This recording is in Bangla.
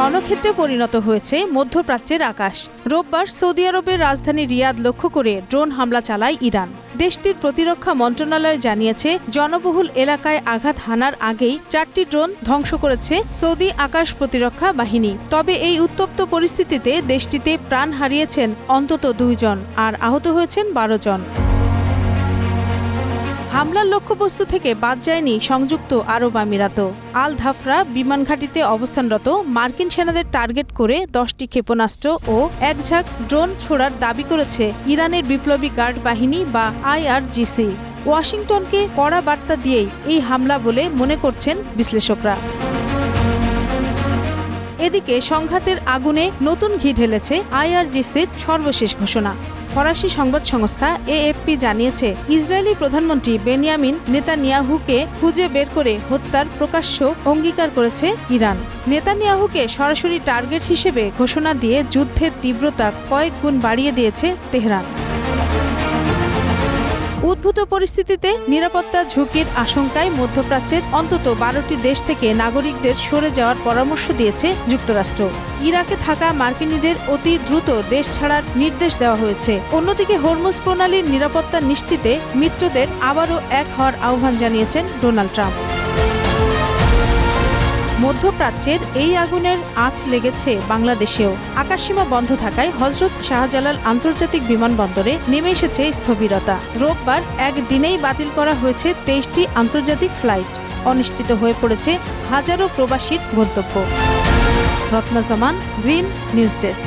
রণক্ষেত্রে পরিণত হয়েছে মধ্যপ্রাচ্যের আকাশ। রোববার সৌদি আরবের রাজধানী রিয়াদ লক্ষ্য করে ড্রোন হামলা চালায় ইরান। দেশটির প্রতিরক্ষা মন্ত্রণালয় জানিয়েছে, জনবহুল এলাকায় আঘাত হানার আগেই 4টি ড্রোন ধ্বংস করেছে সৌদি আকাশ প্রতিরক্ষা বাহিনী। তবে এই উত্তপ্ত পরিস্থিতিতে দেশটিতে প্রাণ হারিয়েছেন অন্তত 2 জন আর আহত হয়েছেন 12 জন। হামলার লক্ষ্যবস্তু থেকে বাদ যায়নি সংযুক্ত আরব আমিরাত। আল ধাফরা বিমান ঘাঁটিতে অবস্থানরত মার্কিন সেনাদের টার্গেট করে 10টি ক্ষেপণাস্ত্র ও এক ঝাঁক ড্রোন ছোড়ার দাবি করেছে ইরানের বিপ্লবী গার্ড বাহিনী বা IRGC। ওয়াশিংটনকে কড়া বার্তা দিয়েই এই হামলা বলে মনে করছেন বিশ্লেষকরা। এদিকে সংঘাতের আগুনে নতুন ঘি ঢেলেছে IRGCর সর্বশেষ ঘোষণা। ফরাসি সংবাদ সংস্থা AFP জানিয়েছে, ইসরায়েলি প্রধানমন্ত্রী বেনিয়ামিন নেতানিয়াহুকে খুঁজে বের করে হত্যার প্রকাশ্য অঙ্গীকার করেছে ইরান। নেতানিয়াহুকে সরাসরি টার্গেট হিসেবে ঘোষণা দিয়ে যুদ্ধের তীব্রতা কয়েক গুণ বাড়িয়ে দিয়েছে তেহরান। উদ্ভূত পরিস্থিতিতে নিরাপত্তা ঝুঁকির আশঙ্কায় মধ্যপ্রাচ্যের অন্তত 12টি দেশ থেকে নাগরিকদের সরে যাওয়ার পরামর্শ দিয়েছে যুক্তরাষ্ট্র। ইরাকে থাকা মার্কিনীদের অতি দ্রুত দেশ ছাড়ার নির্দেশ দেওয়া হয়েছে। অন্যদিকে হরমুজ প্রণালীর নিরাপত্তা নিশ্চিতে মিত্রদের আবারও এক হওয়ার আহ্বান জানিয়েছেন ডোনাল্ড ট্রাম্প। মধ্যপ্রাচ্যের এই আগুনের আঁচ লেগেছে বাংলাদেশেও। আকাশসীমা বন্ধ থাকায় হজরত শাহজালাল আন্তর্জাতিক বিমানবন্দরে নেমে এসেছে স্থবিরতা। রোববার একদিনেই বাতিল করা হয়েছে 23টি আন্তর্জাতিক ফ্লাইট। অনিশ্চিত হয়ে পড়েছে হাজারো প্রবাসীর গন্তব্য। রত্না জামান, গ্রিন নিউজ ডেস্ক।